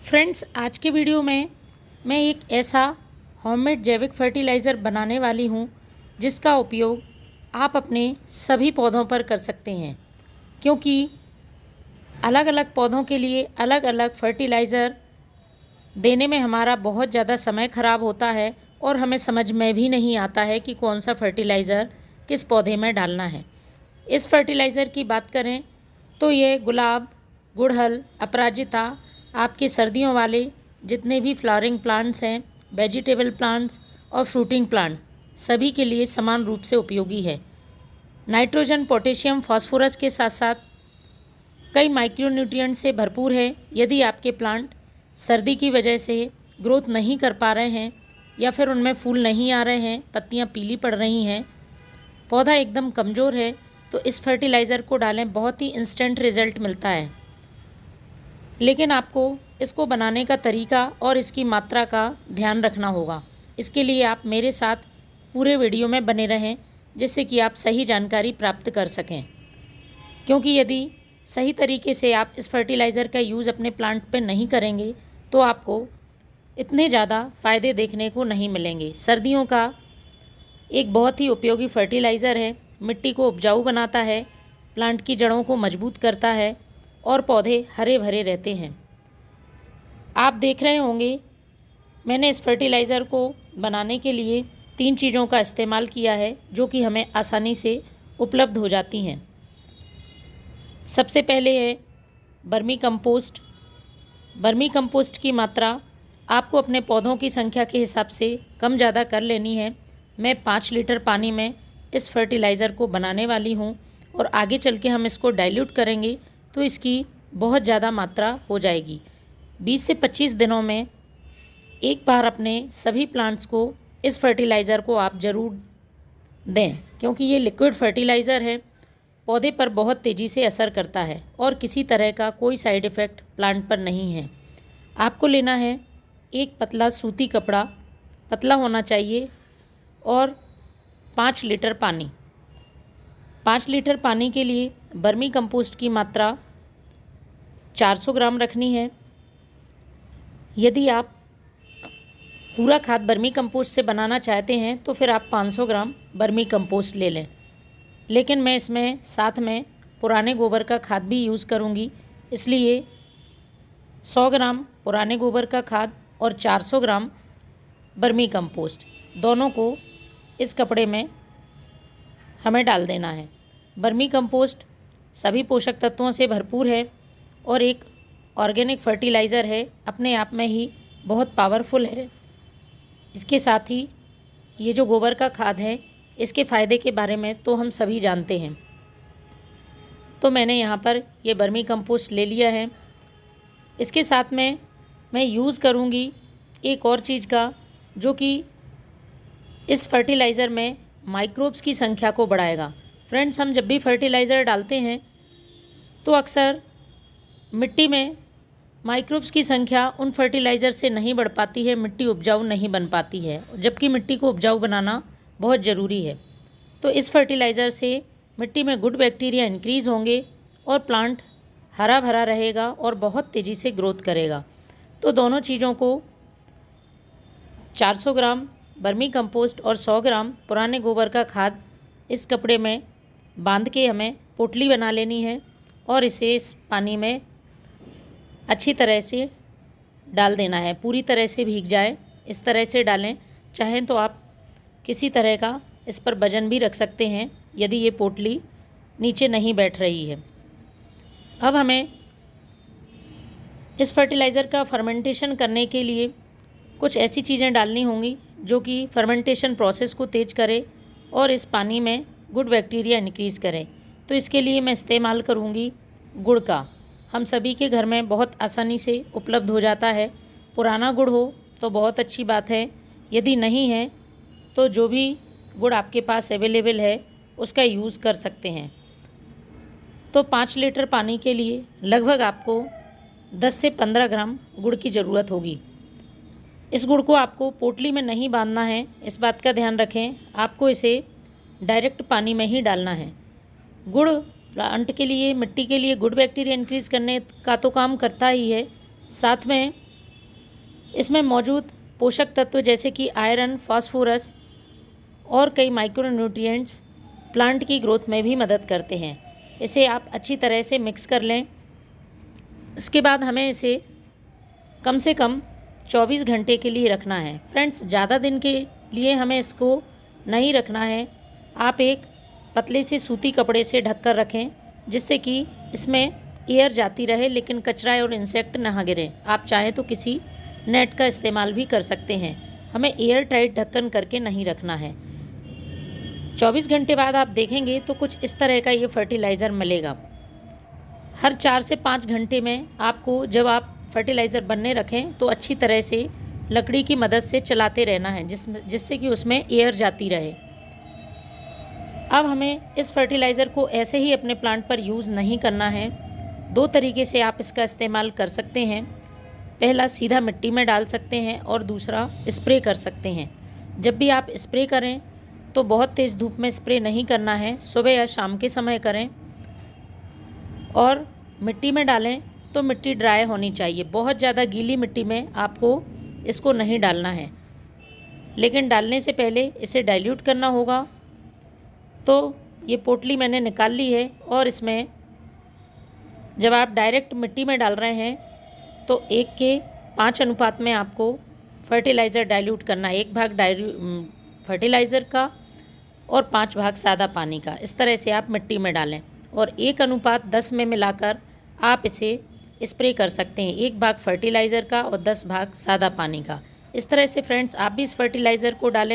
Friends, आज के video में मैं एक ऐसा होममेड जैविक फर्टिलाइज़र बनाने वाली हूँ जिसका उपयोग आप अपने सभी पौधों पर कर सकते हैं, क्योंकि अलग अलग पौधों के लिए अलग अलग फर्टिलाइज़र देने में हमारा बहुत ज़्यादा समय ख़राब होता है और हमें समझ में भी नहीं आता है कि कौन सा फर्टिलाइज़र किस पौधे में डालना है। इस फर्टिलाइज़र की बात करें तो ये गुलाब, गुड़हल, अपराजिता, आपके सर्दियों वाले जितने भी फ्लावरिंग प्लांट्स हैं, वेजिटेबल प्लांट्स और फ्रूटिंग प्लांट्स, सभी के लिए समान रूप से उपयोगी है। नाइट्रोजन, पोटेशियम, फास्फोरस के साथ साथ कई माइक्रोन्यूट्रिएंट से भरपूर है। यदि आपके प्लांट सर्दी की वजह से ग्रोथ नहीं कर पा रहे हैं या फिर उनमें फूल नहीं आ रहे हैं, पत्तियां पीली पड़ रही हैं, पौधा एकदम कमज़ोर है, तो इस फर्टिलाइज़र को डालें, बहुत ही इंस्टेंट रिज़ल्ट मिलता है। लेकिन आपको इसको बनाने का तरीका और इसकी मात्रा का ध्यान रखना होगा। इसके लिए आप मेरे साथ पूरे वीडियो में बने रहें, जिससे कि आप सही जानकारी प्राप्त कर सकें। क्योंकि यदि सही तरीके से आप इस फर्टिलाइज़र का यूज़ अपने प्लांट पे नहीं करेंगे तो आपको इतने ज़्यादा फ़ायदे देखने को नहीं मिलेंगे। सर्दियों का एक बहुत ही उपयोगी फर्टिलाइज़र है, मिट्टी को उपजाऊ बनाता है, प्लांट की जड़ों को मजबूत करता है और पौधे हरे भरे रहते हैं। आप देख रहे होंगे मैंने इस फर्टिलाइज़र को बनाने के लिए 3 चीज़ों का इस्तेमाल किया है, जो कि हमें आसानी से उपलब्ध हो जाती हैं। सबसे पहले है वर्मी कंपोस्ट। वर्मी कंपोस्ट की मात्रा आपको अपने पौधों की संख्या के हिसाब से कम ज़्यादा कर लेनी है। मैं 5 लीटर पानी में इस फर्टिलाइज़र को बनाने वाली हूँ और आगे चल के हम इसको डाइल्यूट करेंगे तो इसकी बहुत ज़्यादा मात्रा हो जाएगी। 20 से 25 दिनों में एक बार अपने सभी प्लांट्स को इस फर्टिलाइज़र को आप ज़रूर दें, क्योंकि ये लिक्विड फर्टिलाइज़र है, पौधे पर बहुत तेज़ी से असर करता है और किसी तरह का कोई साइड इफ़ेक्ट प्लांट पर नहीं है। आपको लेना है एक पतला सूती कपड़ा, पतला होना चाहिए, और 5 लीटर पानी। 5 लीटर पानी के लिए वर्मी कंपोस्ट की मात्रा 400 ग्राम रखनी है। यदि आप पूरा खाद वर्मी कंपोस्ट से बनाना चाहते हैं तो फिर आप 500 ग्राम वर्मी कंपोस्ट ले लें, लेकिन मैं इसमें साथ में पुराने गोबर का खाद भी यूज़ करूँगी, इसलिए 100 ग्राम पुराने गोबर का खाद और 400 ग्राम वर्मी कंपोस्ट दोनों को इस कपड़े में हमें डाल देना है। वर्मी कंपोस्ट सभी पोषक तत्वों से भरपूर है और एक ऑर्गेनिक फर्टिलाइज़र है, अपने आप में ही बहुत पावरफुल है। इसके साथ ही ये जो गोबर का खाद है, इसके फ़ायदे के बारे में तो हम सभी जानते हैं। तो मैंने यहाँ पर ये वर्मी कंपोस्ट ले लिया है। इसके साथ में मैं यूज़ करूँगी एक और चीज़ का, जो कि इस फर्टिलाइज़र में माइक्रोब्स की संख्या को बढ़ाएगा। फ्रेंड्स, हम जब भी फर्टिलाइज़र डालते हैं तो अक्सर मिट्टी में माइक्रोब्स की संख्या उन फर्टिलाइज़र से नहीं बढ़ पाती है, मिट्टी उपजाऊ नहीं बन पाती है, जबकि मिट्टी को उपजाऊ बनाना बहुत ज़रूरी है। तो इस फर्टिलाइज़र से मिट्टी में गुड बैक्टीरिया इंक्रीज़ होंगे और प्लांट हरा भरा रहेगा और बहुत तेज़ी से ग्रोथ करेगा। तो दोनों चीज़ों को 400 ग्राम वर्मी कंपोस्ट और 100 ग्राम पुराने गोबर का खाद इस कपड़े में बांध के हमें पोटली बना लेनी है और इसे इस पानी में अच्छी तरह से डाल देना है, पूरी तरह से भीग जाए, इस तरह से डालें। चाहें तो आप किसी तरह का इस पर वजन भी रख सकते हैं यदि ये पोटली नीचे नहीं बैठ रही है। अब हमें इस फर्टिलाइज़र का फर्मेंटेशन करने के लिए कुछ ऐसी चीज़ें डालनी होंगी जो कि फर्मेंटेशन प्रोसेस को तेज़ करे और इस पानी में गुड बैक्टीरिया इंक्रीज़ करें। तो इसके लिए मैं इस्तेमाल करूँगी गुड़ का। हम सभी के घर में बहुत आसानी से उपलब्ध हो जाता है। पुराना गुड़ हो तो बहुत अच्छी बात है, यदि नहीं है तो जो भी गुड़ आपके पास अवेलेबल है उसका यूज़ कर सकते हैं। तो 5 लीटर पानी के लिए लगभग आपको 10 से 15 ग्राम गुड़ की ज़रूरत होगी। इस गुड़ को आपको पोटली में नहीं बांधना है, इस बात का ध्यान रखें। आपको इसे डायरेक्ट पानी में ही डालना है। गुड़ प्लांट के लिए, मिट्टी के लिए गुड बैक्टीरिया इंक्रीज़ करने का तो काम करता ही है, साथ में इसमें मौजूद पोषक तत्व जैसे कि आयरन, फास्फोरस और कई माइक्रोन्यूट्रिएंट्स प्लांट की ग्रोथ में भी मदद करते हैं। इसे आप अच्छी तरह से मिक्स कर लें। उसके बाद हमें इसे कम से कम 24 घंटे के लिए रखना है। फ्रेंड्स, ज़्यादा दिन के लिए हमें इसको नहीं रखना है। आप एक पतले से सूती कपड़े से ढककर रखें, जिससे कि इसमें एयर जाती रहे लेकिन कचरा और इंसेक्ट ना गिरे। आप चाहें तो किसी नेट का इस्तेमाल भी कर सकते हैं। हमें एयर टाइट ढक्कन करके नहीं रखना है। 24 घंटे बाद आप देखेंगे तो कुछ इस तरह का ये फर्टिलाइज़र मिलेगा। हर 4 से 5 घंटे में आपको, जब आप फर्टिलाइज़र बनने रखें तो अच्छी तरह से लकड़ी की मदद से चलाते रहना है, जिससे कि उसमें एयर जाती रहे। अब हमें इस फर्टिलाइज़र को ऐसे ही अपने प्लांट पर यूज़ नहीं करना है। 2 तरीके से आप इसका इस्तेमाल कर सकते हैं। पहला, सीधा मिट्टी में डाल सकते हैं और दूसरा स्प्रे कर सकते हैं। जब भी आप स्प्रे करें तो बहुत तेज़ धूप में स्प्रे नहीं करना है, सुबह या शाम के समय करें। और मिट्टी में डालें तो मिट्टी ड्राई होनी चाहिए। बहुत ज़्यादा गीली मिट्टी में आपको इसको नहीं डालना है, लेकिन डालने से पहले इसे डाइल्यूट करना होगा। तो ये पोटली मैंने निकाल ली है और इसमें जब आप डायरेक्ट मिट्टी में डाल रहे हैं तो 1 के 5 अनुपात में आपको फर्टिलाइज़र डाइल्यूट करना है। 1 भाग फर्टिलाइज़र का और 5 भाग सादा पानी का। इस तरह से आप मिट्टी में डालें और 1:10 में मिलाकर आप इसे स्प्रे कर सकते हैं। 1 भाग फर्टिलाइज़र का और 10 भाग सादा पानी का। इस तरह से फ्रेंड्स, आप भी इस फर्टिलाइज़र को डालें